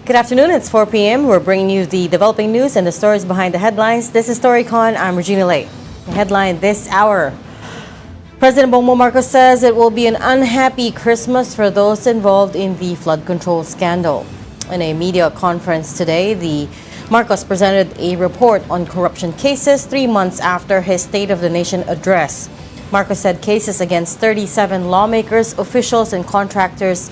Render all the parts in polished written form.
Good afternoon, it's 4 p.m. We're bringing you the developing news and the stories behind the headlines. This is Storycon, I'm Regina Lay. The headline this hour. President Bongbong Marcos says it will be an unhappy Christmas for those involved in the flood control scandal. In a media conference today, the Marcos presented a report on corruption cases 3 months after his State of the Nation address. Marcos said cases against 37 lawmakers, officials, and contractors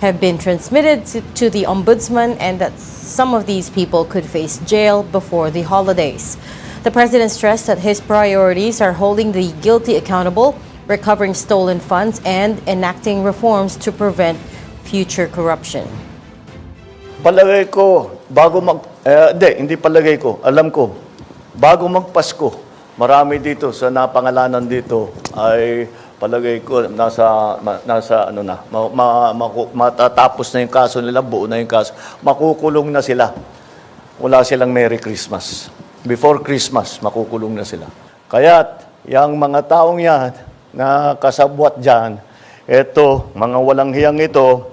have been transmitted to the Ombudsman and that some of these people could face jail before the holidays. The president stressed that his priorities are holding the guilty accountable, recovering stolen funds, and enacting reforms to prevent future corruption. Palagay ko, hindi palagay ko, alam ko, bago magpasko, marami dito sa napangalanan dito ay palagay ko matatapos na yung kaso nila, buo na yung kaso, makukulong na sila. Wala silang Merry Christmas. Before Christmas, makukulong na sila. Kaya't, yung mga taong yan na kasabwat dyan, eto, mga walang hiyang ito,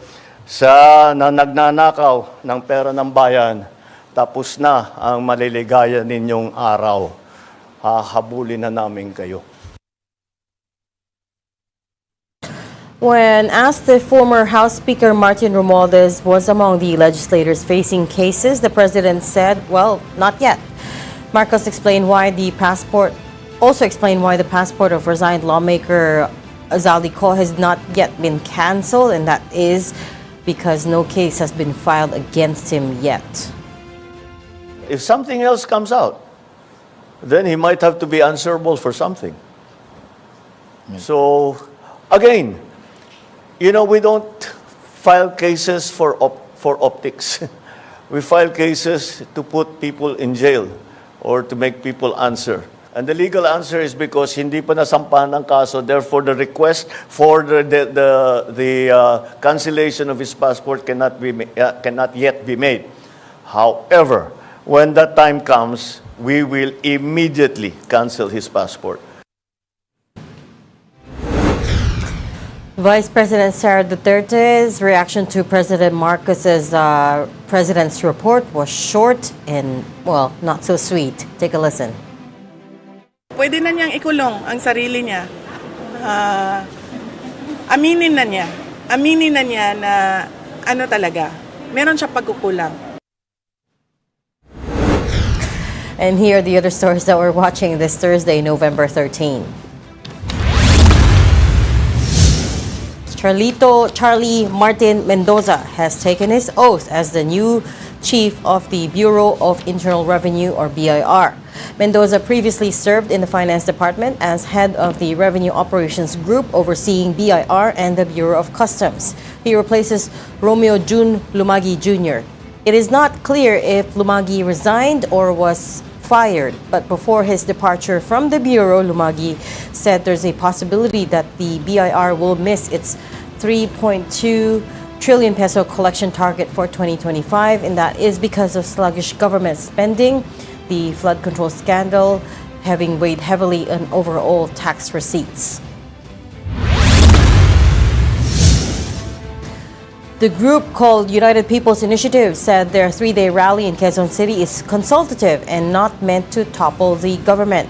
na nagnanakaw ng pera ng bayan, tapos na ang maliligaya ninyong araw. Hahabulin na namin kayo. When asked if former House Speaker Martin Romualdez was among the legislators facing cases, the president said, well, not yet. Marcos explained why the passport of resigned lawmaker Azali Co has not yet been canceled, and that is because no case has been filed against him yet. If something else comes out, then he might have to be answerable for something. So, again, we don't file cases for optics. We file cases to put people in jail or to make people answer. And the legal answer is because hindi pa nasampahan ng kaso, therefore the request for the cancellation of his passport cannot yet be made. However, when that time comes, we will immediately cancel his passport. Vice President Sara Duterte's reaction to President Marcos's president's report was short and, well, not so sweet. Take a listen. Pwede na niyang ikulong ang sarili niya. Aminin na niya na ano talaga, meron siya pagkukulang. And here are the other stories that we're watching this Thursday, November 13. Charlie Martin Mendoza has taken his oath as the new chief of the Bureau of Internal Revenue, or BIR. Mendoza previously served in the Finance Department as head of the Revenue Operations Group overseeing BIR and the Bureau of Customs. He replaces Romeo June Lumagi Jr. It is not clear if Lumagi resigned or was fired, but before his departure from the Bureau, Lumagi said there's a possibility that the BIR will miss its 3.2 trillion peso collection target for 2025, and that is because of sluggish government spending, the flood control scandal having weighed heavily on overall tax receipts. The group called United People's Initiative said their 3-day rally in Quezon City is consultative and not meant to topple the government.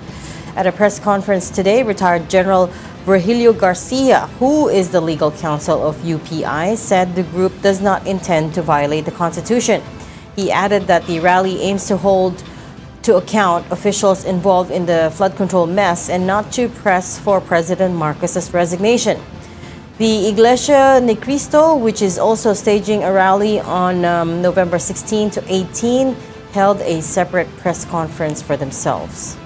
At a press conference today, retired General Virgilio Garcia, who is the legal counsel of UPI, said the group does not intend to violate the Constitution. He added that the rally aims to hold to account officials involved in the flood control mess and not to press for President Marcos's resignation. The Iglesia Ni Cristo, which is also staging a rally on November 16 to 18, held a separate press conference for themselves.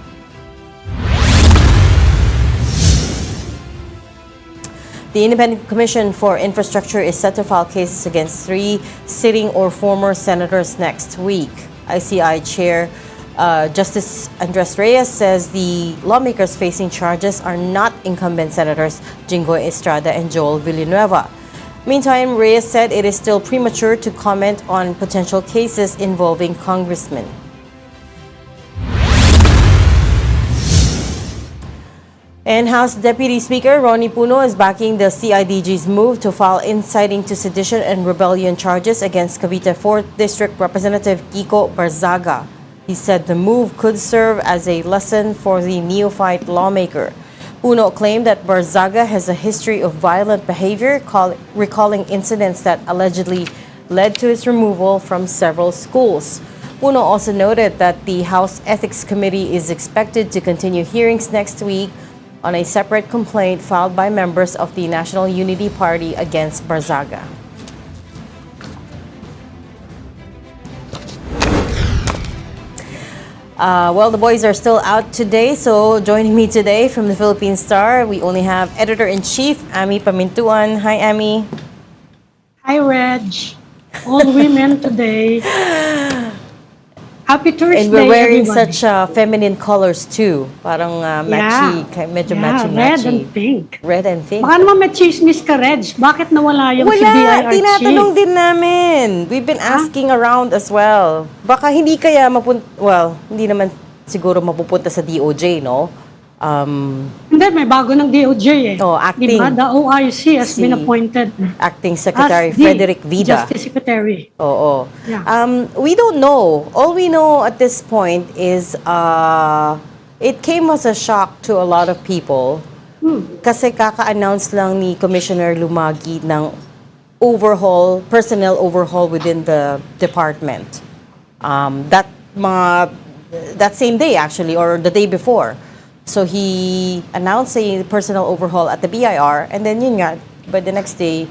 The Independent Commission for Infrastructure is set to file cases against 3 sitting or former senators next week. ICI Chair Justice Andres Reyes says the lawmakers facing charges are not incumbent senators Jinggoy Estrada and Joel Villanueva. Meantime, Reyes said it is still premature to comment on potential cases involving congressmen. And House Deputy Speaker Ronnie Puno is backing the CIDG's move to file inciting to sedition and rebellion charges against Cavite 4th District Representative Kiko Barzaga. He said the move could serve as a lesson for the neophyte lawmaker. Puno claimed that Barzaga has a history of violent behavior, recalling incidents that allegedly led to his removal from several schools. Puno also noted that the House Ethics Committee is expected to continue hearings next week on a separate complaint filed by members of the National Unity Party against Barzaga. Well, the boys are still out today, so joining me today from the Philippine Star, we only have Editor-in-Chief Ami Pamintuan. Hi, Ami. Hi, Reg. All women today. Happy Thursday, And we're wearing everyone. such feminine colors too. Parang matchy, medyo matchy-matchy. Red and pink. Red and pink. Baka naman may chismis ka, Reg. Bakit nawala yung si Wala, BIR tinatanong chief? din namin. We've been asking around as well. Baka hindi kaya hindi naman siguro mapupunta sa DOJ, no? Hindi, may bago ng DOJ eh. Oh, acting. Diba? The OIC has been appointed Acting Secretary as the Frederick Vida. Justice Secretary. Oo. Yeah. We don't know. All we know at this point is it came as a shock to a lot of people kasi kaka-announce lang ni Commissioner Lumagi ng personnel overhaul within the department. That same day actually, or the day before. So he announced a personnel overhaul at the BIR, and then yun nga, by the next day,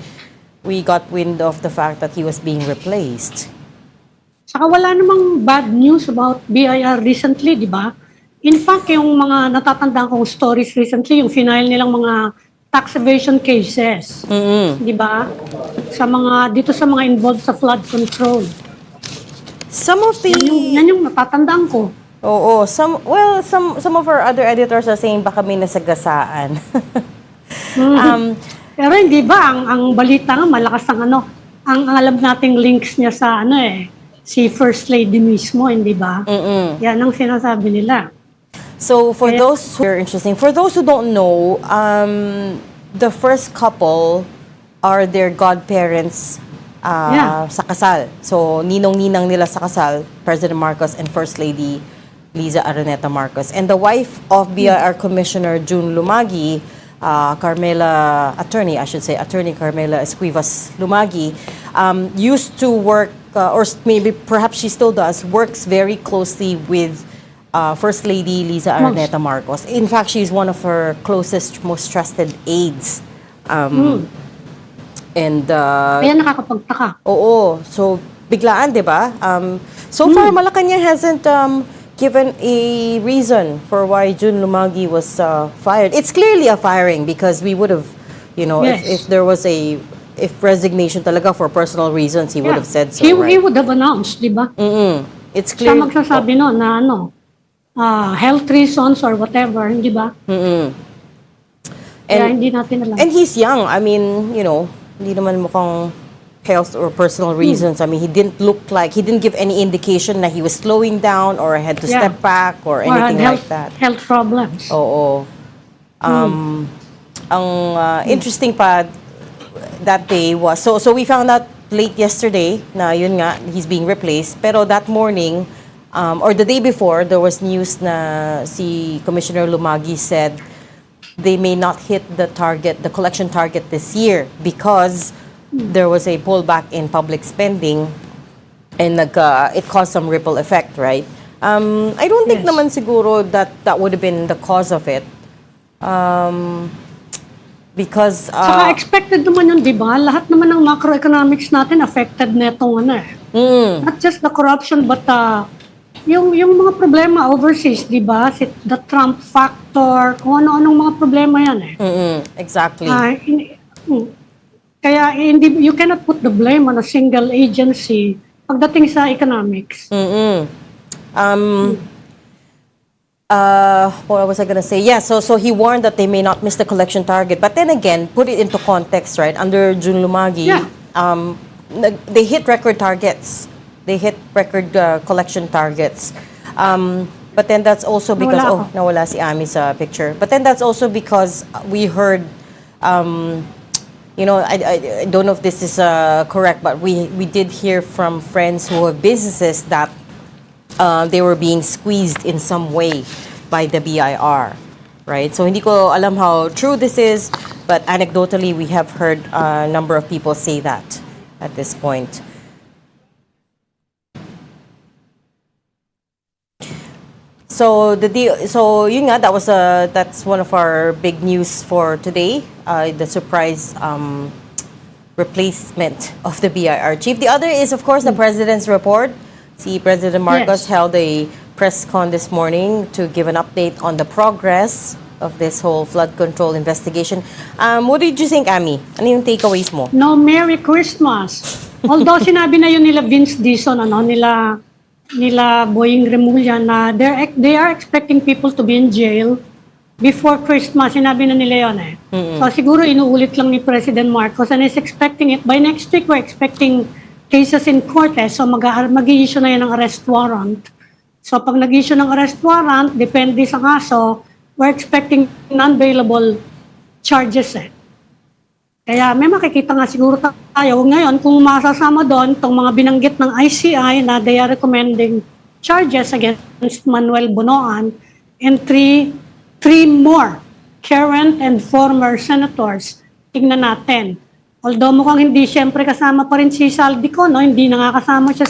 we got wind of the fact that he was being replaced. Saka wala namang bad news about BIR recently, di ba? In fact, yung mga natatandaan kong stories recently, yung final nilang mga tax evasion cases. Di ba? Dito sa mga involved sa flood control. Some of the... Yan yung natatandaan ko. Oo, some of our other editors are saying baka may nasagasaan. Pero hindi ba, ang balita nga, malakas ang ang alam nating links niya sa si First Lady mismo, hindi ba? Yan ang sinasabi nila. So for those who are interesting, for those who don't know, the first couple are their godparents sa kasal. So ninong-ninang nila sa kasal, President Marcos and First Lady Liza Araneta Marcos. And the wife of BIR Commissioner June Lumagi, Attorney Carmela Esquivas Lumagi, used to work, or maybe perhaps she still does, works very closely with First Lady Liza Araneta Marcos. In fact, she's one of her closest, most trusted aides. And Kaya nakakapagtaka. oo, so biglaan, di ba? So far, Malacanang hasn't given a reason for why June Lumagi was fired. It's clearly a firing because we would have, if there was if resignation talaga for personal reasons, he would have said so, right? He would have announced, di ba? It's clear. Siya magsasabi na health reasons or whatever, hindi ba? Kaya hindi natin alam. And he's young. I mean, hindi naman mukhang health or personal reasons. I mean, he didn't give any indication that he was slowing down or had to step back or anything had like that. Health problems. Oo. Ang interesting pa that day was, so we found out late yesterday na yun nga, he's being replaced. Pero that morning, or the day before, there was news na si Commissioner Lumagi said they may not hit the collection target this year because there was a pullback in public spending and it caused some ripple effect, right? I don't think naman siguro that would have been the cause of it. Because... Saka expected naman yun, di ba? Lahat naman ng macroeconomics natin affected netong Not just the corruption, but yung mga problema overseas, di ba? The Trump factor, kung ano-anong mga problema yan Exactly. Kaya you cannot put the blame on a single agency pagdating sa economics. What was I going to say? Yeah, so he warned that they may not miss the collection target. But then again, put it into context, right? Under June Lumagi, they hit record targets. They hit record collection targets. But then that's also because, Nawala ako. nawala si Ami sa picture. But then that's also because we heard, I don't know if this is correct, but we did hear from friends who have businesses that they were being squeezed in some way by the BIR, right? So hindi ko alam how true this is, but anecdotally we have heard a number of people say that at this point. So yun nga, that's one of our big news for today, the surprise replacement of the BIR chief. The other is, of course, the president's report. See, President Marcos held a press con this morning to give an update on the progress of this whole flood control investigation. What did you think, Ami? Ano yung takeaways mo? No, Merry Christmas. Although sinabi na yun nila Vince Dizon, nila Boying Remulla na they are expecting people to be in jail before Christmas. Sinabi na nila yun eh. So siguro inuulit lang ni President Marcos and is expecting it. By next week, we're expecting cases in court eh. So mag-i-issue na yan ng arrest warrant. So pag nag-issue ng arrest warrant, depende sa kaso, we're expecting non-bailable charges eh. Kaya may makikita nga siguro tayo. Ngayon, kung masasama doon, itong mga binanggit ng ICI na they are recommending charges against Manuel Bonoan and three more current and former senators. Tingnan natin. Although mukhang hindi siyempre kasama pa rin si Saldico, no? Hindi nakakasama siya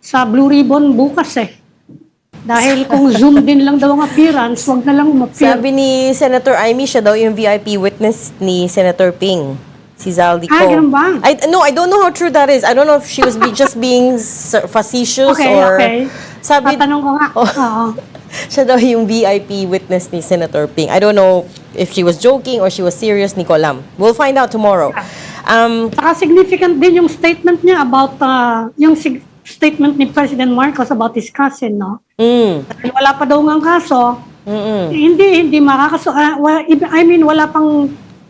sa Blue Ribbon bukas eh. Dahil kung Zoom din lang daw ang appearance, wag na lang umappear. Sabi ni Senator Amy, siya daw yung VIP witness ni Senator Ping, si Zaldico. Ganun ba? I don't know how true that is. I don't know if she was just being facetious or... Okay. Sabi, tatanong ko nga. Oo. siya daw yung VIP witness ni Senator Ping. I don't know if she was joking or she was serious, hindi ko alam. We'll find out tomorrow. Saka significant din yung statement niya about statement ni President Marcos about his cousin, no? Dahil wala pa daw ng kaso. Hindi makakaso. Wala pang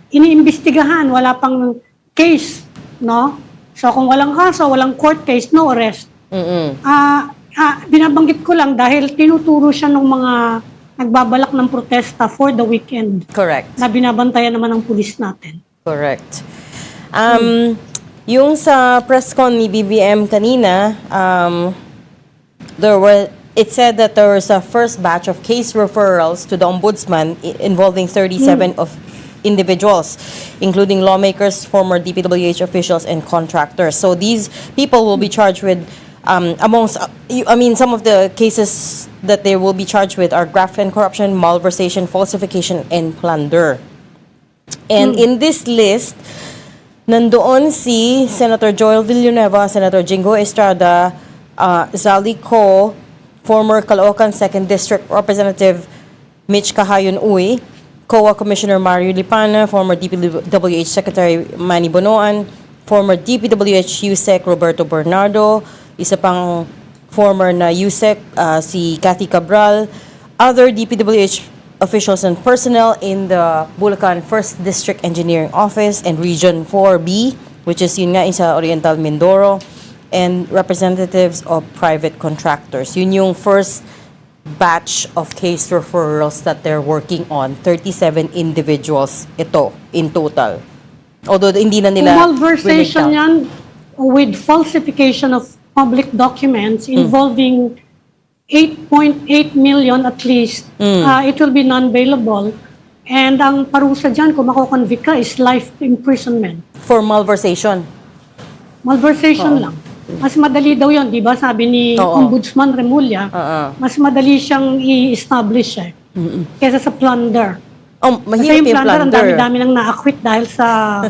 iniimbestigahan, wala pang case, no? So kung walang kaso, walang court case, no arrest. Binabanggit ko lang dahil tinuturo siya ng mga nagbabalak ng protesta for the weekend. Correct. Na binabantayan naman ng pulis natin. Correct. Yung sa press con ni BBM kanina, it said that there was a first batch of case referrals to the ombudsman involving 37 of individuals, including lawmakers, former DPWH officials, and contractors. So these people will be charged with, some of the cases that they will be charged with are graft and corruption, malversation, falsification, and plunder. And in this list, nandoon si Senator Joel Villanueva, Senator Jingo Estrada, Zaldico, former Caloocan 2nd District Representative Mitch Cahayon Uy, COA Commissioner Mario Lipana, former DPWH Secretary Manny Bonoan, former DPWH USEC Roberto Bernardo, isa pang former na USEC si Cathy Cabral, other DPWH officials and personnel in the Bulacan 1st District Engineering Office and Region 4B, which is yun nga isa Oriental Mindoro, and representatives of private contractors. Yun yung first batch of case referrals that they're working on. 37 individuals ito in total. Although hindi na nila Malversation yan with falsification of public documents involving 8.8 million at least, it will be non-bailable. And ang parusa dyan, kung mako-convict ka, is life imprisonment. For malversation. Malversation lang. Mas madali daw yun, di ba? Sabi ni Ombudsman Remulla, mas madali siyang i-establish kesa sa plunder. Kasi yung plunder, ang dami-dami nang na-acquit dahil sa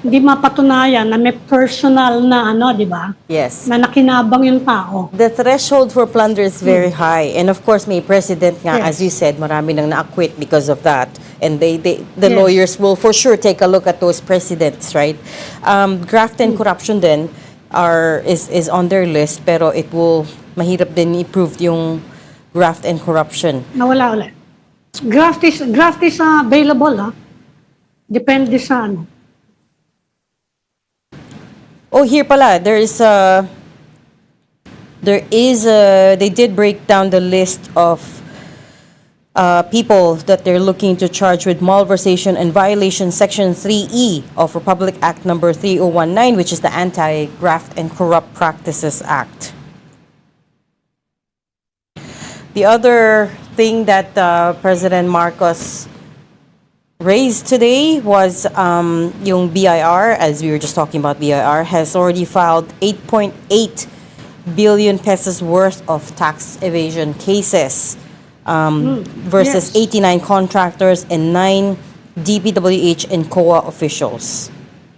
hindi mapatunayan na may personal na di ba? Yes. Na nakinabang yung tao. The threshold for plunder is very high. And of course, may precedent nga, as you said, marami nang na-acquit because of that. And the lawyers will for sure take a look at those precedents, right? Graft and corruption then is on their list, pero it will mahirap din i-prove yung graft and corruption. Nawala ulit. Graft is available, Depende sa ano. Oh, here pala, there is They did break down the list of people that they're looking to charge with malversation and violation Section 3E of Republic Act number 3019, which is the Anti-Graft and Corrupt Practices Act. The other thing that President Marcos raised today was yung BIR, as we were just talking about. BIR has already filed 8.8 billion pesos worth of tax evasion cases versus 89 contractors and 9 DPWH and COA officials.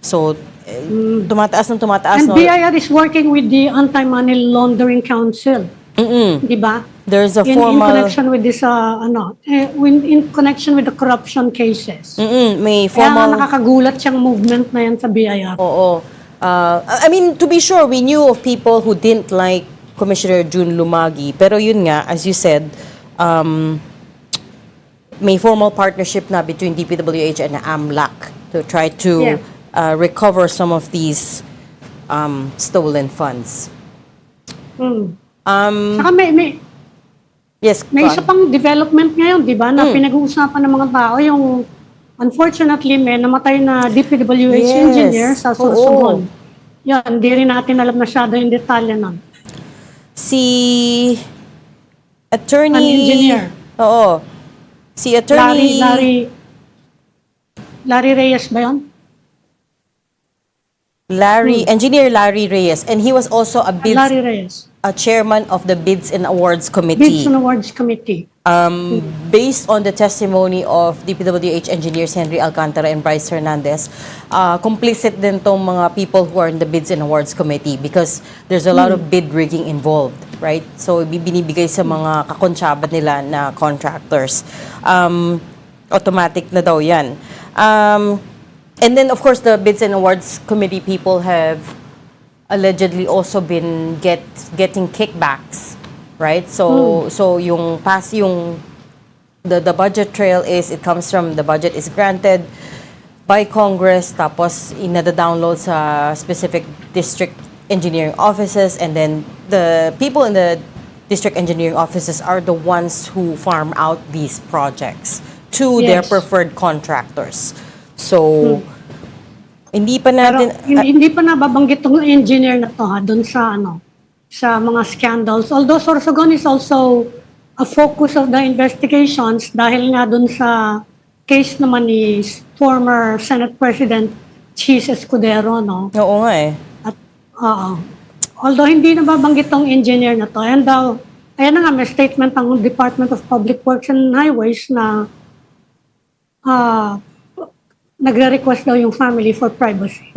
So, tumataas ng tumataas. And BIR is working with the Anti-Money Laundering Council. Di ba? There's a in formal... connection with this, in connection with the corruption cases. May Kaya formal... nga nakakagulat siyang movement na yan sa BIR. Oo. I mean, to be sure, we knew of people who didn't like Commissioner June Lumagi. Pero yun nga, as you said, may formal partnership na between DPWH and AMLAC to try to recover some of these stolen funds. Saka Yes, may isa pang development ngayon, di ba, na pinag-uusapan ng mga tao, yung unfortunately may namatay na DPWH engineer sa Sorsogon. Yan, hindi rin natin alam masyado yung detalye nun. Si attorney... An engineer. Oo. Si attorney... Larry Reyes ba yun? Engineer Larry Reyes. And he was also a Larry Reyes. A chairman of the Bids and Awards Committee. Bids and Awards Committee. Based on the testimony of DPWH engineers Henry Alcantara and Bryce Hernandez, complicit din tong mga people who are in the Bids and Awards Committee because there's a lot of bid rigging involved, right? So, binibigay sa mga kakonsyabad nila na contractors. Automatic na daw yan. And then, of course, the Bids and Awards Committee people have allegedly also been getting kickbacks, right? So yung the budget trail is it comes from the budget is granted by Congress, tapos inada-download sa specific district engineering offices, and then the people in the district engineering offices are the ones who farm out these projects to their preferred contractors. So hindi pa natin... Pero, hindi pa nababanggit tong engineer na to doon sa sa mga scandals. Although Sorsogon is also a focus of the investigations dahil nga doon sa case naman ni former Senate President Chis Escudero, no? Oo nga eh. At, although hindi nababanggit tong engineer na to, and ayan na nga, may statement ng Department of Public Works and Highways na nagre-request daw yung family for privacy.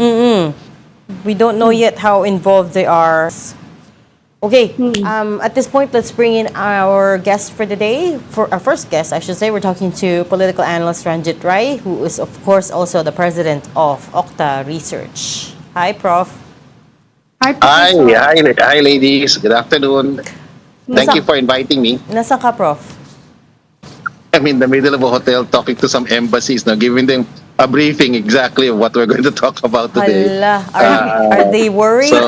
We don't know yet how involved they are. Okay, at this point, let's bring in our guest for the day. For our first guest, I should say, we're talking to political analyst Ranjit Rai, who is, of course, also the president of Octa Research. Hi, Prof. Hi, ladies. Good afternoon. Thank you for inviting me. Nasaan ka, Prof? I'm in the middle of a hotel talking to some embassies now, giving them a briefing exactly of what we're going to talk about today. Hala. Are they worried? So,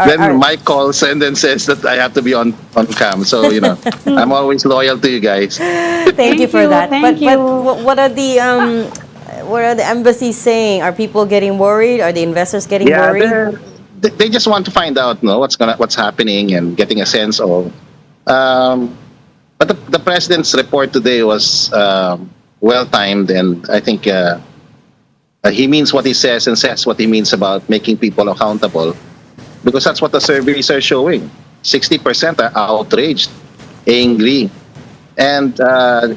then Mike calls and then says that I have to be on cam. So, I'm always loyal to you guys. Thank you for that. But what are the embassies saying? Are people getting worried? Are the investors getting worried? They just want to find out what's happening and getting a sense of. But the president's report today was well-timed, and I think he means what he says and says what he means about making people accountable, because that's what the surveys are showing. 60% are outraged, angry, and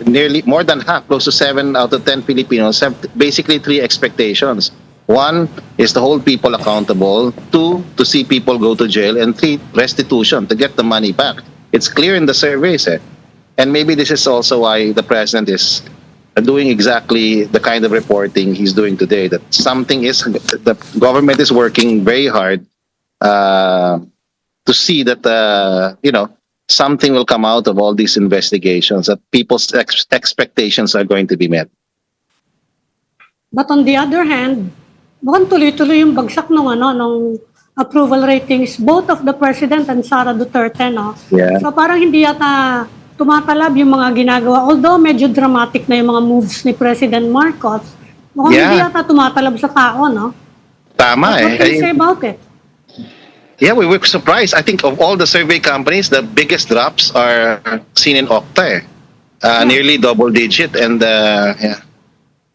nearly more than half, close to 7 out of 10 Filipinos have basically 3 expectations. 1 is to hold people accountable, 2 to see people go to jail, and 3 restitution to get the money back. It's clear in the surveys, and maybe this is also why the president is doing exactly the kind of reporting he's doing today, that the government is working very hard to see that something will come out of all these investigations, that people's expectations are going to be met. But on the other hand, mukhang tuloy-tuloy yung bagsak nung approval ratings, both of the President and Sara Duterte, no? Yeah. So parang hindi yata tumatalab yung mga ginagawa. Although medyo dramatic na yung mga moves ni President Marcos, mukhang hindi Yeah. yata tumatalab sa tao, no? Tama What can you say about it? Yeah, we were surprised. I think of all the survey companies, the biggest drops are seen in Okta, nearly double digit. And yeah.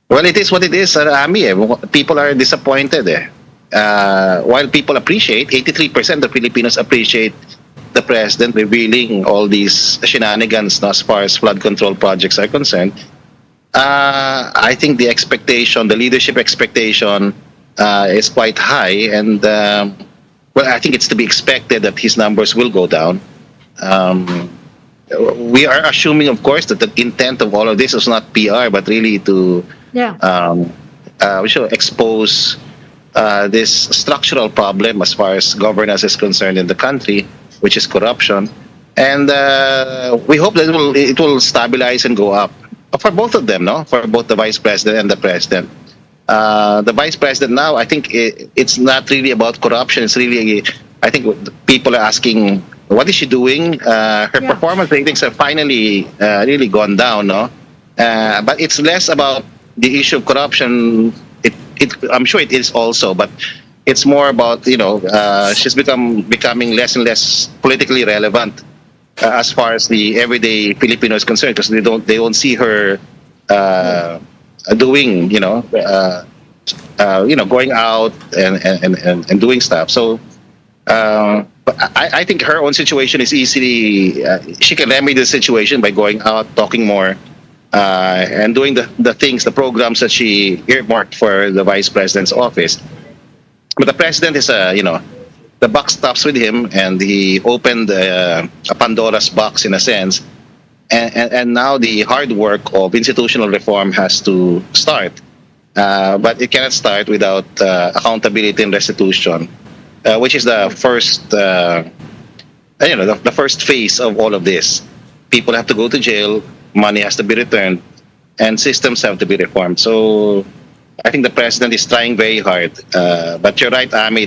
Well, it is what it is, Ami. People are disappointed. While people appreciate, 83% of Filipinos appreciate the president revealing all these shenanigans, no, as far as flood control projects are concerned. I think the expectation, the leadership expectation, is quite high, and well, I think it's to be expected that his numbers will go down. We are assuming, of course, that the intent of all of this is not PR, but really to we should expose this structural problem as far as governance is concerned in the country, which is corruption, and we hope that it will stabilize and go up for both of them, no, for both the vice president and the president. The vice president now, I think it's not really about corruption. It's really, I think people are asking, what is she doing? Her performance ratings have finally really gone down, no? But it's less about the issue of corruption. I'm sure it is also, but it's more about, she's becoming less and less politically relevant as far as the everyday Filipino is concerned, because they don't see her doing, going out and doing stuff. So I think her own situation is easily, she can remedy the situation by going out, talking more, and doing the things, the programs that she earmarked for the vice president's office. But the president is, the buck stops with him, and he opened a Pandora's box in a sense. And now the hard work of institutional reform has to start. But it cannot start without accountability and restitution, which is the first, the first phase of all of this. People have to go to jail, money has to be returned, and systems have to be reformed. So I think the president is trying very hard. But you're right, Ami,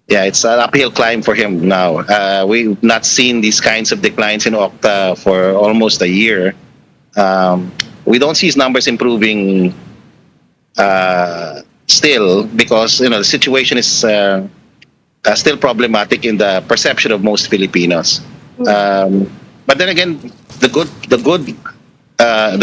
it's an uphill climb for him now. We've not seen these kinds of declines in Okta for almost a year. We don't see his numbers improving still, because the situation is still problematic in the perception of most Filipinos. But then again, the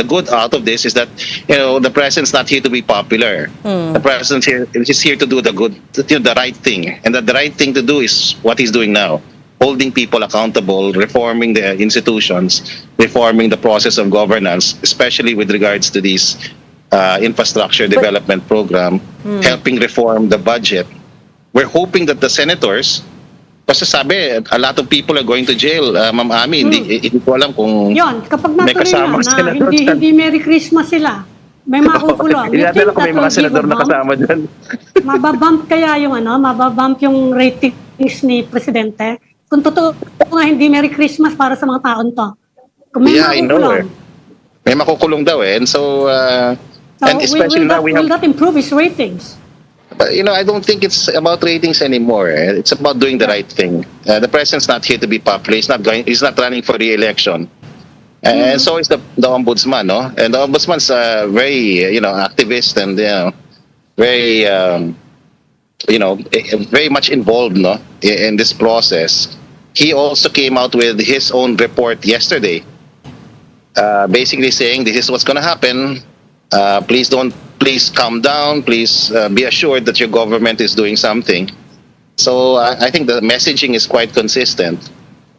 good out of this is that the president's not here to be popular. The president is here to do the right thing, and that the right thing to do is what he's doing now: holding people accountable, reforming the institutions, reforming the process of governance, especially with regards to this infrastructure development program, helping reform the budget. We're hoping that the senators, kasi sabi, a lot of people are going to jail, Ma'am Ami. Hindi ko alam kung Yon, kapag may natuloy kasama na, senador. hindi Merry Christmas sila. May makukulong. You think Inadala ko that may will mga give a senador na bump? kasama dyan. Mababump kaya mababump yung ratings ni Presidente? Kung totoo nga hindi Merry Christmas para sa mga taon to. Kung may I know. makukulong. May makukulong daw And so, So and especially now we have, will that improve his ratings? I don't think it's about ratings anymore. It's about doing the right thing. The president's not here to be popular. He's not running for re-election. And so is the ombudsman, no? And the ombudsman's very, activist and, very, very much involved, no, in this process. He also came out with his own report yesterday, basically saying this is what's going to happen. Please calm down. Please be assured that your government is doing something. So I think the messaging is quite consistent.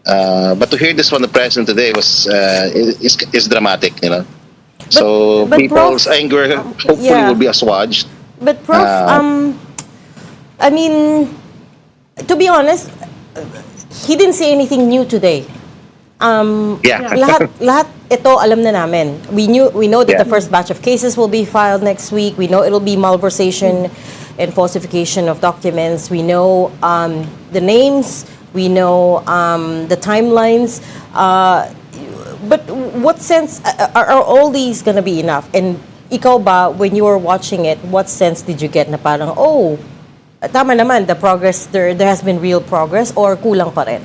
But to hear this from the president today is dramatic, So but people's Prof, anger hopefully will be assuaged. But Prof, I mean, to be honest, he didn't say anything new today. Lahat ito alam na namin. We know that the first batch of cases will be filed next week. We know it'll be malversation and falsification of documents. We know the names. We know the timelines. But what sense are all these gonna be enough? And ikaw ba, when you were watching it, what sense did you get na parang, tama naman, the progress, there has been real progress or kulang pa rin?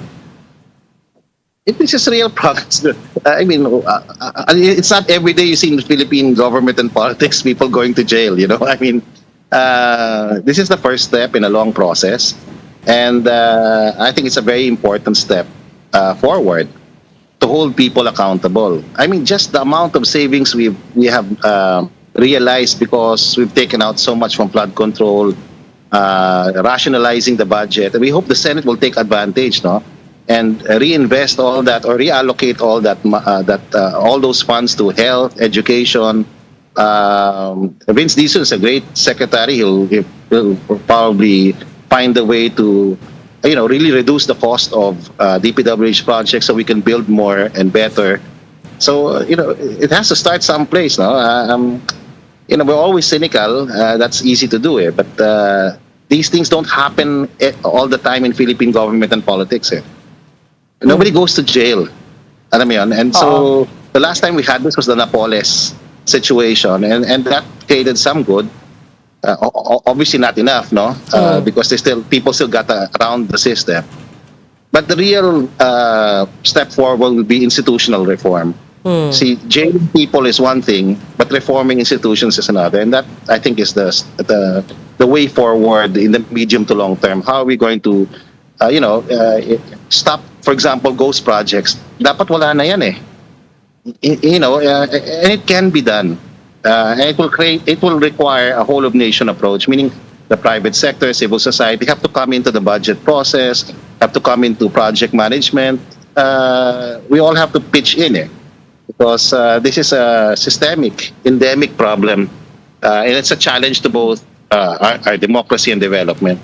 This is real progress. I mean, it's not every day you see in the Philippine government and politics people going to jail, you know. I mean, this is the first step in a long process. And I think it's a very important step forward to hold people accountable. I mean, just the amount of savings we have realized because we've taken out so much from flood control, rationalizing the budget. And we hope the Senate will take advantage, no? And reinvest all that or reallocate all that all those funds to health, education. Vince Dizon is a great secretary. He'll probably find a way to, really reduce the cost of DPWH projects so we can build more and better. So it has to start someplace, no? We're always cynical. That's easy to do, but these things don't happen all the time in Philippine government and politics. Nobody goes to jail. Alam mo yun? And so the last time we had this was the Napoles situation, and that created some good. Obviously not enough, no? Because people still got around the system. But the real step forward will be institutional reform. See, jailing people is one thing, but reforming institutions is another, and that I think is the way forward in the medium to long term. How are we going to, stop, for example, ghost projects? Dapat wala na yan and it can be done. And it will require a whole of nation approach, meaning the private sector, civil society have to come into the budget process, have to come into project management. We all have to pitch in because this is a systemic, endemic problem, and it's a challenge to both our democracy and development.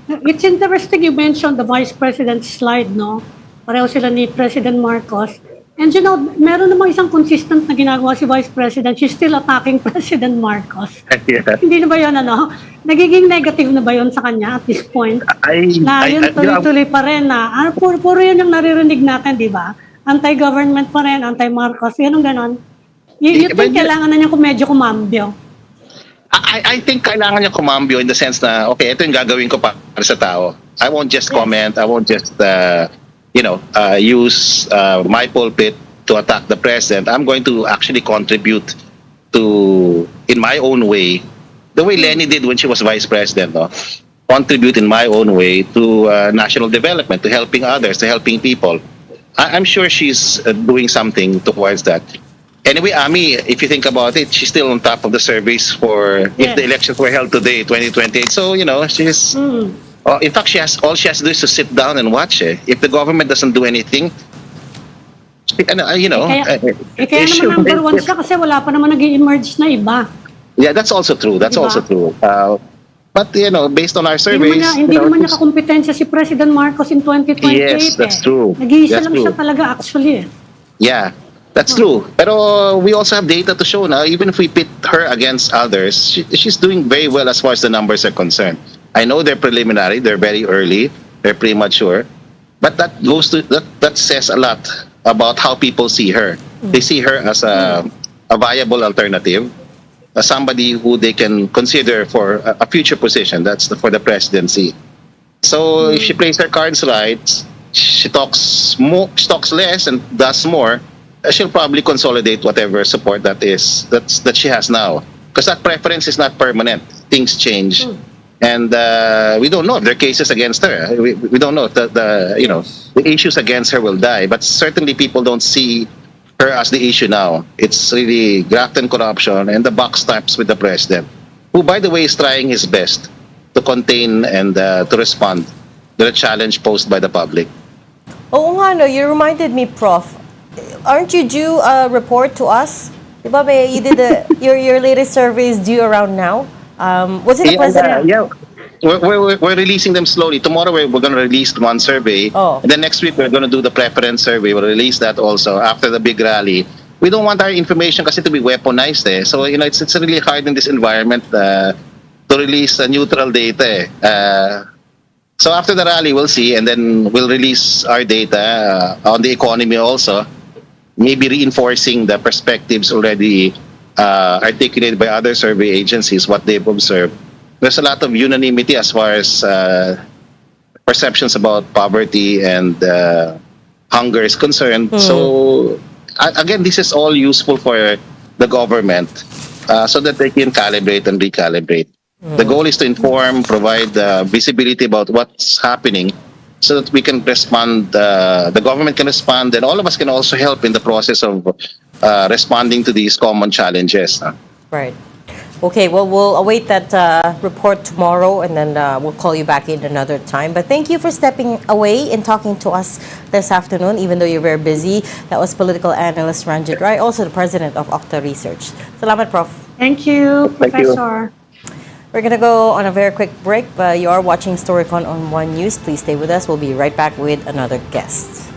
It's interesting you mentioned the Vice President's slide, no? Pareho sila ni President Marcos. And meron namang isang consistent na ginagawa si Vice President. She's still attacking President Marcos. Yeah. Hindi na ba yun, Nagiging negative na ba yun sa kanya at this point? Yun tuloy-tuloy pa rin na. Puro yun yung naririnig natin, di ba? Anti-government pa rin, anti-Marcos. Yan ang ganon. You think kailangan na niya medyo kumambyo? I think kailangan niya kumambyo in the sense na, okay, ito yung gagawin ko para sa tao. I won't just comment. I won't just, use my pulpit to attack the president. I'm going to actually contribute to, in my own way, the way Lenny did when she was vice president, contribute in my own way to national development, to helping others, to helping people. I'm sure she's doing something towards that. Anyway, Ami, if you think about it, she's still on top of the surveys for if the elections were held today, 2028. So, she's... in fact, all she has to do is to sit down and watch. If the government doesn't do anything, kaya naman number one siya kasi wala pa naman nag-emerge na iba. Yeah, that's also true. That's also true. But, based on our surveys... Hindi naman nakakompetensya si President Marcos in 2028. Yes, that's true. Nag-iisa lang siya talaga actually. Yeah, that's true. Pero we also have data to show now, even if we pit her against others, she's doing very well as far as the numbers are concerned. I know they're preliminary, they're very early, they're premature, but that says a lot about how people see her. They see her as a viable alternative, as somebody who they can consider for a future position. That's for the presidency. So if she plays her cards right, she talks less and does more, she'll probably consolidate whatever support that she has now. Because that preference is not permanent. Things change. And we don't know if there are cases against her. We don't know if the issues against her will die. But certainly people don't see her as the issue now. It's really graft and corruption and the buck stops with the president, who, by the way, is trying his best to contain and to respond to the challenge posed by the public. Oo nga, you reminded me, Prof. Aren't you due a report to us? Diba, you did your latest survey is due around now. Was it the president? Yeah. We're releasing them slowly. Tomorrow we're going to release one survey. And then next week we're going to do the preference survey. We'll release that also after the big rally. We don't want our information kasi to be weaponized. So, it's really hard in this environment to release neutral data. So after the rally, we'll see, and then we'll release our data on the economy also, maybe reinforcing the perspectives already articulated by other survey agencies, what they've observed. there's a lot of unanimity as far as perceptions about poverty and hunger is concerned. So again, this is all useful for the government so that they can calibrate and recalibrate. The goal is to inform, provide visibility about what's happening so that we can respond, the government can respond, and all of us can also help in the process of responding to these common challenges. Right. Okay, well, we'll await that report tomorrow, and then we'll call you back in another time. But thank you for stepping away and talking to us this afternoon, even though you're very busy. That was political analyst Ranjit Rai, also the president of Okta Research. Salamat, Prof. Thank you, Thank you. Professor. We're going to go on a very quick break, but you are watching Storycon on One News. Please stay with us. We'll be right back with another guest.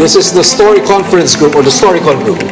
This is the Story Conference Group or the Storycon Group.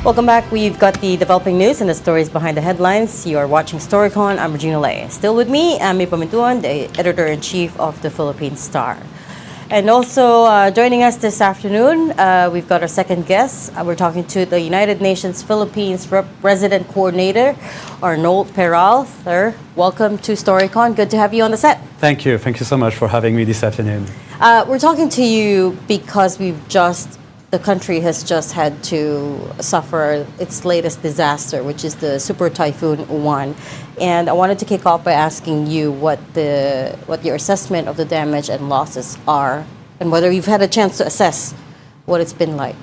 Welcome back. We've got the developing news and the stories behind the headlines. You are watching Storycon. I'm Regina Lay. Still with me, Amy Pamintuan, the editor-in-chief of the Philippine Star. And also joining us this afternoon, we've got our second guest. We're talking to the United Nations Philippines Resident Coordinator, Arnold Peral. Sir, welcome to Storycon. Good to have you on the set. Thank you. Thank you so much for having me this afternoon. We're talking to you because the country has just had to suffer its latest disaster, which is the Super Typhoon Uwan. And I wanted to kick off by asking you what your assessment of the damage and losses are, and whether you've had a chance to assess what it's been like.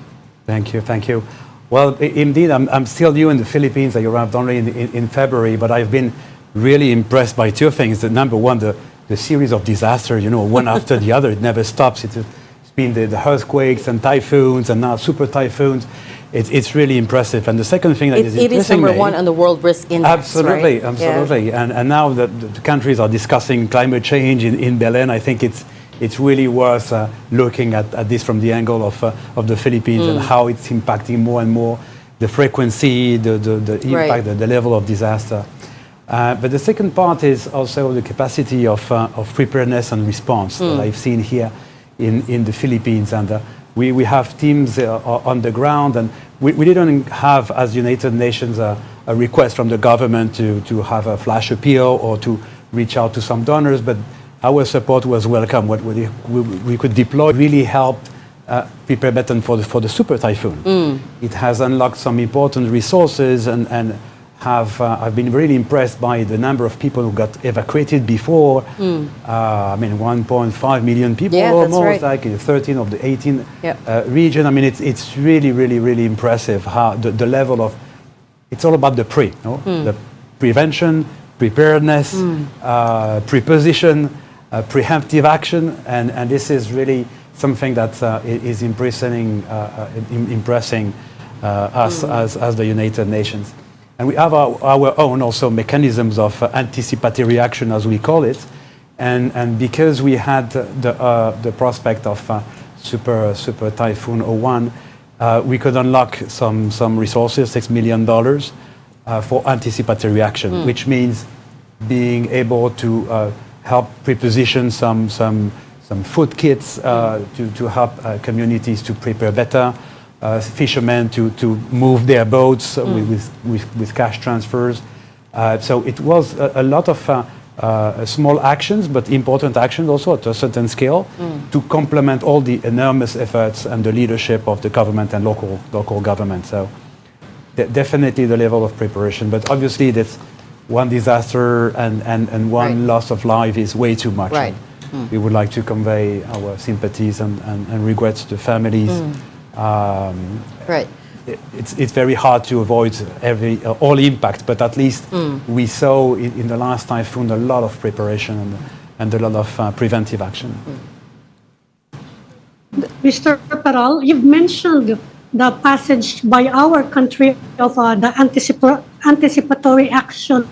Thank you. Thank you. Well, indeed, I'm still new in the Philippines. I arrived only in February, but I've been really impressed by two things. Number one, the series of disasters, one after the other. It never stops. It's been the earthquakes and typhoons and now super typhoons. It's really impressive. And the second thing that is it is number one on the World Risk Index. Absolutely, right? absolutely. Yeah. And now that the countries are discussing climate change in Berlin, I think it's really worth looking at this from the angle of the Philippines and how it's impacting more and more the frequency, the impact, the level of disaster. But the second part is also the capacity of preparedness and response that I've seen here in the Philippines. And we have teams on the ground, and we didn't have, as United Nations, a request from the government to have a flash appeal or to reach out to some donors, but our support was welcome. What we could deploy really helped prepare better for the super typhoon. It has unlocked some important resources, and I've been really impressed by the number of people who got evacuated before. 1.5 million people, almost, like 13 of the 18 region. I mean, it's really, really, really impressive how the level of, it's all about the the prevention, preparedness, preposition, preemptive action, and this is really something that is impressing us as the United Nations. And we have our own also mechanisms of anticipatory action, as we call it. And because we had the prospect of Super Typhoon Uwan, we could unlock some resources, $6 million, for anticipatory action, which means being able to help preposition some food kits to help communities to prepare better. Fishermen to move their boats with cash transfers. So it was a lot of small actions, but important actions also at a certain scale to complement all the enormous efforts and the leadership of the government and local government. So definitely the level of preparation, but obviously that's one disaster and one loss of life is way too much. Right. We would like to convey our sympathies and regrets to the families. Right. It's very hard to avoid all impact, but at least we saw in the last typhoon a lot of preparation and a lot of preventive action. Mr. Peral, you've mentioned the passage by our country of the Anticipatory Action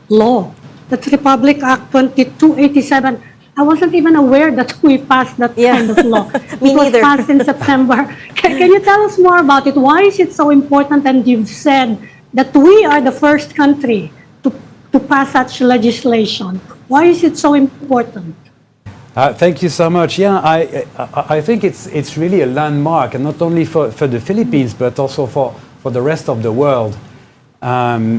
Law, that's Republic Act 2287. I wasn't even aware that we passed that kind of law. Me it was neither. passed in September. Can you tell us more about it? Why is it so important? And you've said that we are the first country to pass such legislation. Why is it so important? Thank you so much. Yeah, I think it's really a landmark, and not only for the Philippines, but also for the rest of the world.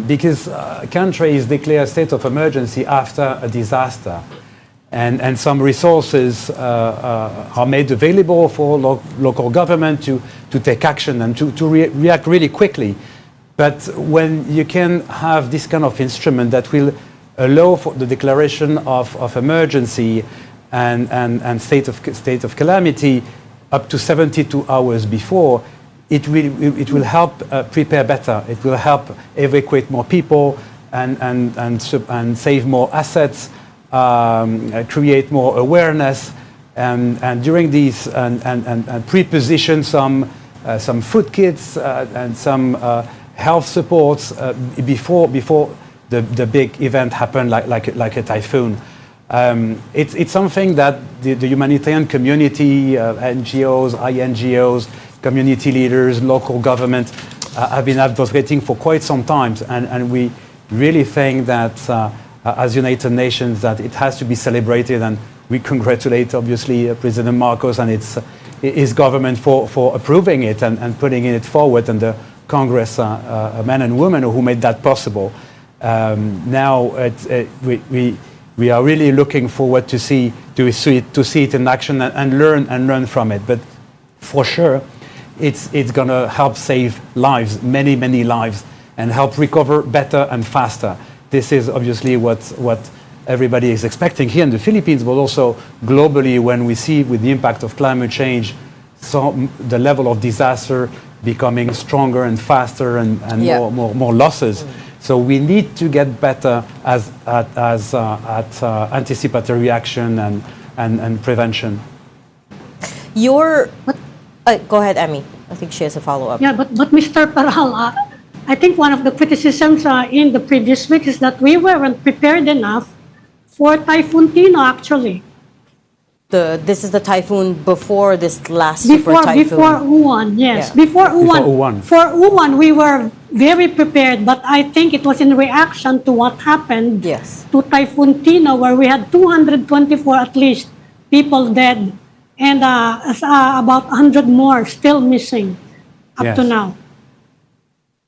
Because countries declare a state of emergency after a disaster. And some resources are made available for local government to take action and to react really quickly. But when you can have this kind of instrument that will allow for the declaration of emergency and state of calamity up to 72 hours before, it will help prepare better. It will help evacuate more people and save more assets. Create more awareness, and during these and preposition some food kits and some health supports before the big event happened, like a typhoon. It's something that the humanitarian community, NGOs, INGOs, community leaders, local government, have been advocating for quite some time, and we really think that as United Nations that it has to be celebrated, and we congratulate obviously President Marcos and his government for approving it and putting it forward, and the Congress men and women who made that possible. Now we are really looking forward to see it in action and learn from it. But for sure, it's going to help save lives, many lives, and help recover better and faster. This is obviously what everybody is expecting here in the Philippines, but also globally when we see with the impact of climate change, the level of disaster becoming stronger and faster and more losses. So we need to get better at anticipatory action and prevention. Go ahead, Emmy. I think she has a follow-up. Yeah, but Mr. Paral, I think one of the criticisms in the previous week is that we weren't prepared enough for Typhoon Tino, actually. This is the typhoon before this last super typhoon. Before Uwan, yes. Yeah. Before Uwan. For Uwan, we were very prepared, but I think it was in reaction to what happened to Typhoon Tino, where we had 224 at least people dead, and about 100 more still missing up to now.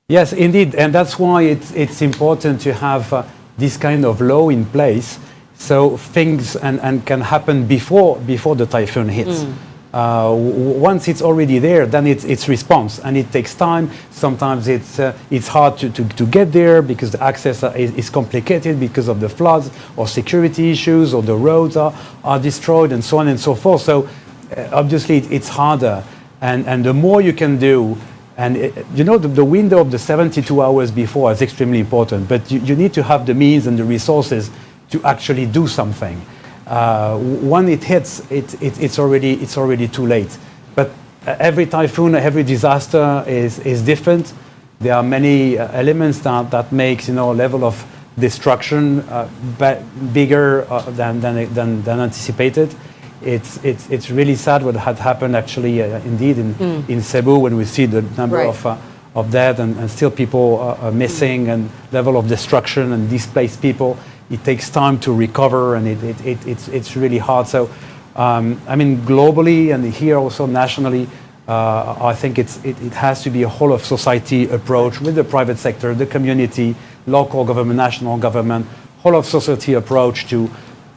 Yes, indeed, and that's why it's important to have this kind of law in place, so things and can happen before the typhoon hits. Once it's already there, then it's response, and it takes time. Sometimes it's hard to get there because the access is complicated because of the floods or security issues, or the roads are destroyed, and so on and so forth. So obviously it's harder, and the more you can do. And the window of the 72 hours before is extremely important, but you need to have the means and the resources to actually do something. When it hits, it's already too late. But every typhoon, every disaster is different. There are many elements that makes level of destruction bigger than anticipated. It's really sad what had happened actually indeed in Cebu, when we see the number of dead and still people are missing, and level of destruction and displaced people. It takes time to recover, and it's really hard. So globally and here also nationally, I think it has to be a whole of society approach with the private sector, the community, local government, national government, whole of society approach to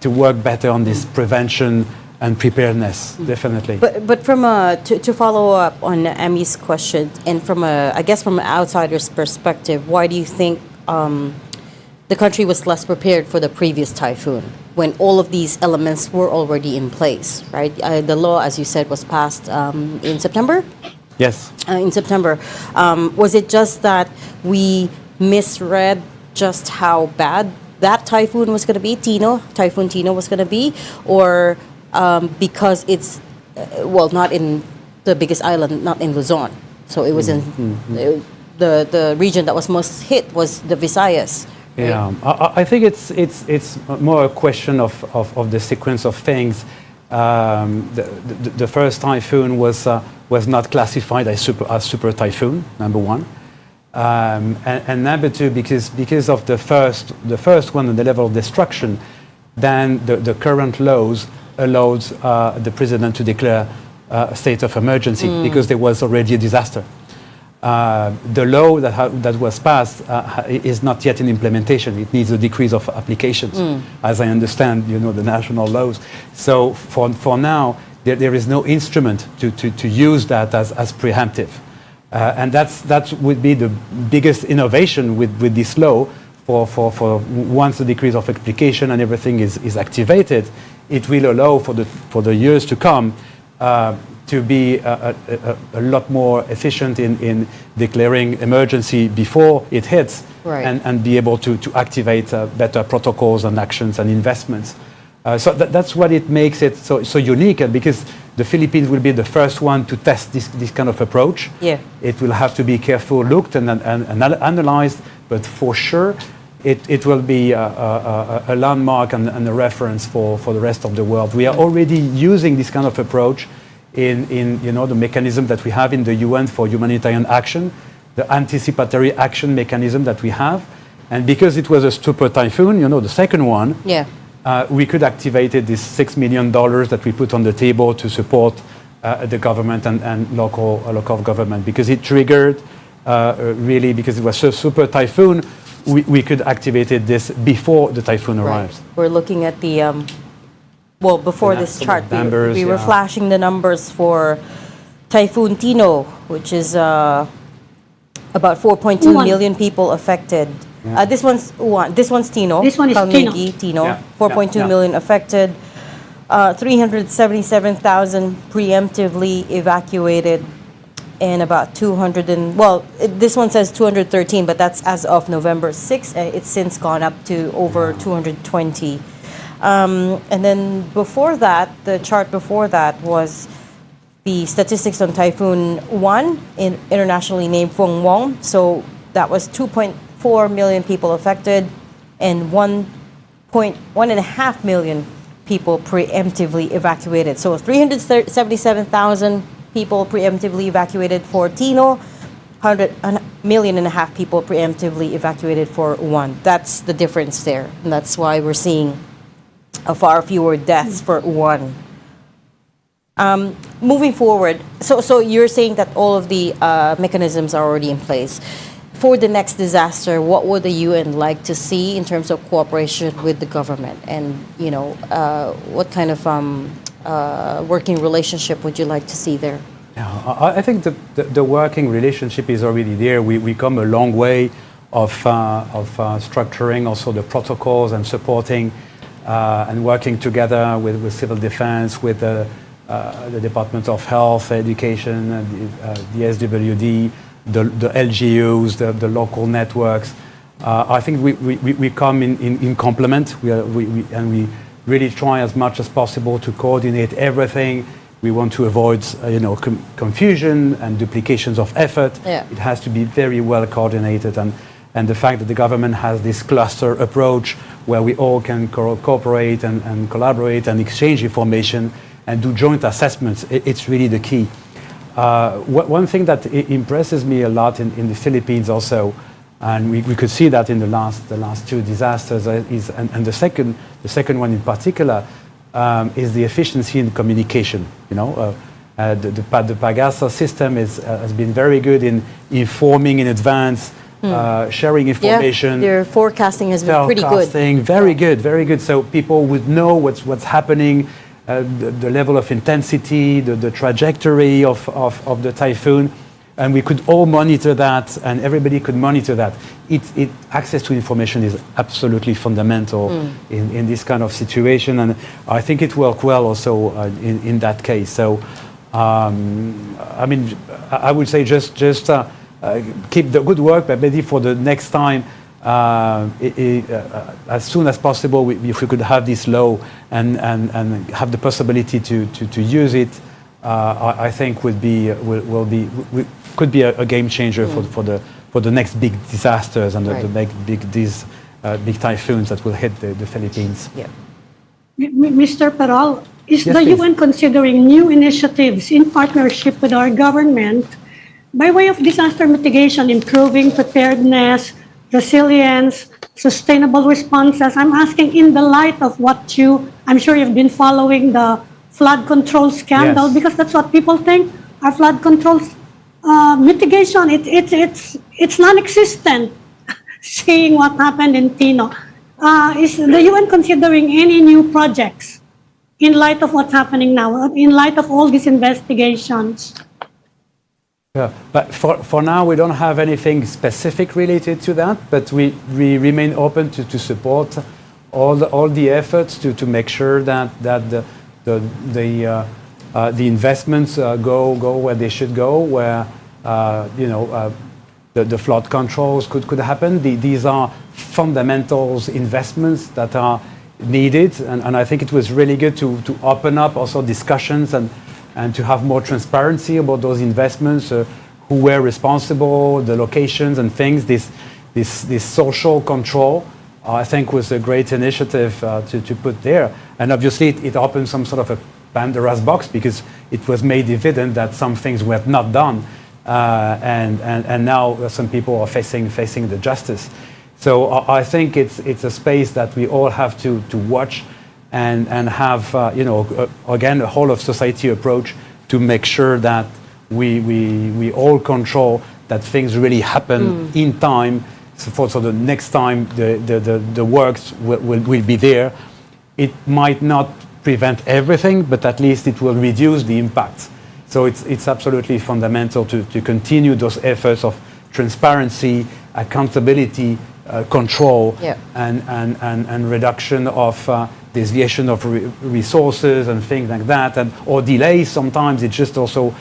work better on this prevention and preparedness, definitely. But from to follow up on Emmy's question, and from an outsider's perspective, why do you think the country was less prepared for the previous typhoon when all of these elements were already in place, right? The law, as you said, was passed in September? Yes. In September. Was it just that we misread just how bad that typhoon was going to be, Typhoon Tino was going to be, or because it's, not in the biggest island, not in Luzon. So it was in the region that was most hit was the Visayas. Right? Yeah, I think it's more a question of the sequence of things. The first typhoon was not classified as super typhoon, number one. And number two, because of the first one and the level of destruction, then the current laws allowed the president to declare a state of emergency because there was already a disaster. The law that was passed is not yet in implementation. It needs a decrease of applications, as I understand, the national laws. So for now, there is no instrument to use that as preemptive. And that would be the biggest innovation with this law. For once the decrease of application and everything is activated, it will allow for the years to come to be a lot more efficient in declaring emergency before it hits, and be able to activate better protocols and actions and investments. So that's what it makes it so unique, and because the Philippines will be the first one to test this kind of approach. Yeah. It will have to be carefully looked and analyzed, but for sure it will be a landmark and a reference for the rest of the world. We are already using this kind of approach in the mechanism that we have in the UN for humanitarian action. the anticipatory action mechanism that we have. And because it was a super typhoon, the second one, Yeah. we could activate this $6 million that we put on the table to support the government and local government, because it triggered really, because it was a super typhoon, we could activate this before the typhoon arrives. We're looking at the, before this chart, we were flashing the numbers for Typhoon Tino, which is about 4.2 million people affected. Yeah. This one's Tino. This one is Tino. Yeah. 4.2 million affected. 377,000 preemptively evacuated, and about 200 this one says 213, but that's as of November 6th. It's since gone up to over 220. And then before that, the chart before that was the statistics on Typhoon 1, internationally named Feng Wong. So that was 2.4 million people affected, and 1.5 million people preemptively evacuated. So 377,000 people preemptively evacuated for Tino, 1.5 million people preemptively evacuated for one. That's the difference there. And that's why we're seeing a far fewer deaths for one. Moving forward, so you're saying that all of the mechanisms are already in place. For the next disaster, what would the UN like to see in terms of cooperation with the government? And, what kind of working relationship would you like to see there? Yeah, I think the working relationship is already there. We come a long way of structuring also the protocols and supporting and working together with civil defense, with the Department of Health, Education, the SWD, the LGUs, the local networks. I think we come in complement. We really try as much as possible to coordinate everything. We want to avoid confusion and duplications of effort. Yeah. It has to be very well coordinated, and the fact that the government has this cluster approach where we all can cooperate and collaborate and exchange information and do joint assessments, it's really the key. One thing that impresses me a lot in the Philippines also, and we could see that in the last two disasters, and the second one in particular, is the efficiency in communication. The Pagasa system has been very good in informing in advance, sharing information. Yeah, their forecasting has been pretty good. Very good. So people would know what's happening, the level of intensity, the trajectory of the typhoon, and we could all monitor that, and everybody could monitor that. Access to information is absolutely fundamental in this kind of situation, and I think it worked well also in that case. So, I would say just keep the good work, but maybe for the next time, as soon as possible, if we could have this law and have the possibility to use it, I think could be a game changer for the next big disasters and the next big typhoons that will hit the Philippines. Yeah. Mr. Peral, is Yes, the please. UN considering new initiatives in partnership with our government by way of disaster mitigation, improving preparedness, resilience, sustainable responses? I'm asking in the light of what I'm sure you've been following the flood control scandal, Yes. because that's what people think. Our flood control mitigation, it's non-existent. Seeing what happened in Tino, is the UN considering any new projects in light of what's happening now, in light of all these investigations? Yeah, but for now we don't have anything specific related to that, but we remain open to support all the efforts to make sure that the investments go where they should go, where the flood controls could happen. These are fundamentals investments that are needed, and I think it was really good to open up also discussions and to have more transparency about those investments, who were responsible, the locations and things. This social control, I think, was a great initiative to put there. And obviously it opened some sort of a Pandora's box, because it was made evident that some things were not done. and now some people are facing the justice. So I think it's a space that we all have to watch and have again a whole of society approach to make sure that we all control that things really happen in time. So the next time the works will be there, it might not prevent everything, but at least it will reduce the impact. So it's absolutely fundamental to continue those efforts of transparency, accountability, control, and reduction of deviation of resources and things like that, or delays. Sometimes it's just also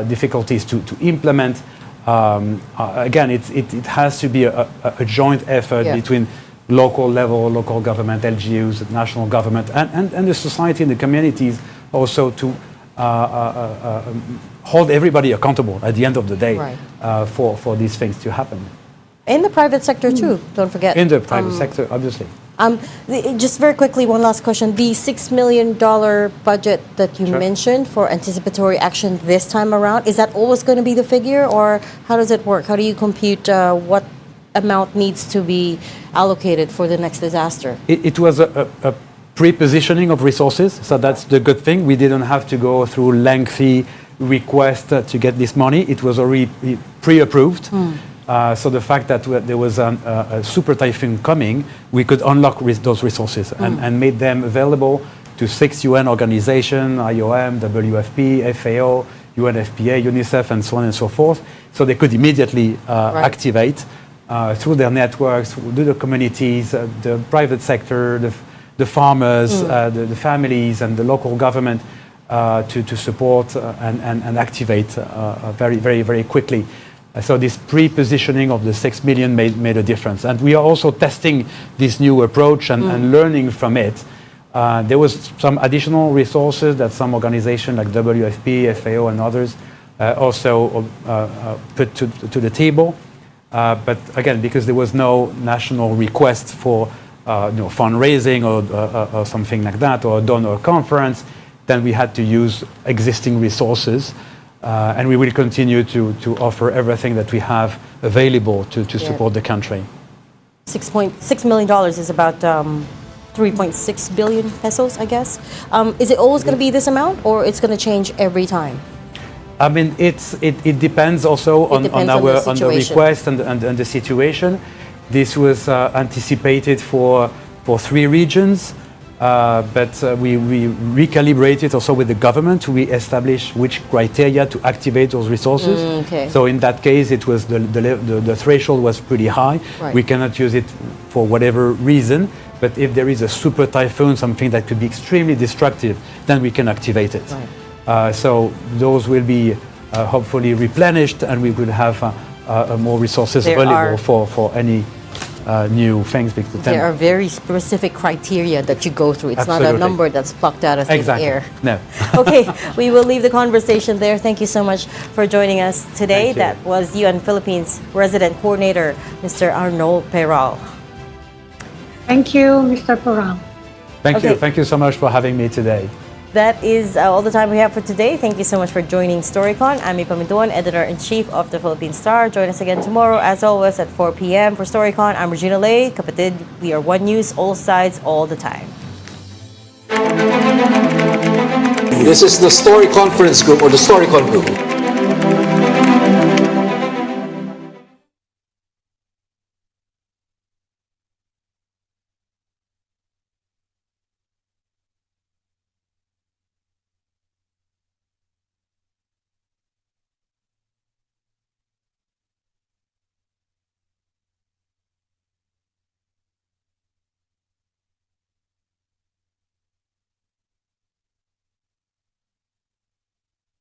difficulties to implement. Again, it has to be a joint effort between local level, local government, LGUs, national government, and the society and the communities also to hold everybody accountable at the end of the day for these things to happen. In the private sector too, don't forget. In the private sector, obviously. Just very quickly, one last question. The $6 million budget that you mentioned for anticipatory action this time around, is that always going to be the figure, or how does it work? How do you compute what amount needs to be allocated for the next disaster? It was a pre-positioning of resources, so that's the good thing. We didn't have to go through lengthy requests to get this money. It was already pre-approved. So the fact that there was a super typhoon coming, we could unlock those resources and made them available to 6 UN organizations, IOM, WFP, FAO, UNFPA, UNICEF, and so on and so forth. So they could immediately activate through their networks, through the communities, the private sector, the farmers, the families, and the local government to support and activate very, very, very quickly. So this pre-positioning of the 6 million made a difference. And we are also testing this new approach and learning from it. There was some additional resources that some organizations like WFP, FAO, and others also put to the table. But again, because there was no national request for fundraising or something like that, or a donor conference, then we had to use existing resources. And we will continue to offer everything that we have available to support the country. $6 million is about 3.6 billion pesos, I guess. Is it always going to be this amount, or it's going to change every time? I mean, it depends also on the request and the situation. This was anticipated for 3 regions. But we recalibrated also with the government. We established which criteria to activate those resources. So in that case, it was the threshold was pretty high. We cannot use it for whatever reason. But if there is a super typhoon, something that could be extremely destructive, then we can activate it. So those will be hopefully replenished, and we will have more resources available for any new things. There are very specific criteria that you go through. It's not a number that's plucked out of thin air. No. Okay, we will leave the conversation there. Thank you so much for joining us today. That was UN Philippines Resident Coordinator, Mr. Arnold Peral. Thank you, Mr. Peral. Thank you. Thank you so much for having me today. That is all the time we have for today. Thank you so much for joining Storycon. I'm Ipamintuan, Editor-in-Chief of the Philippine Star. Join us again tomorrow, as always, at 4 p.m. For Storycon. I'm Regina Lay. Kapatid, we are One News, all sides, all the time. This is the Story Conference Group, or the Storycon Group.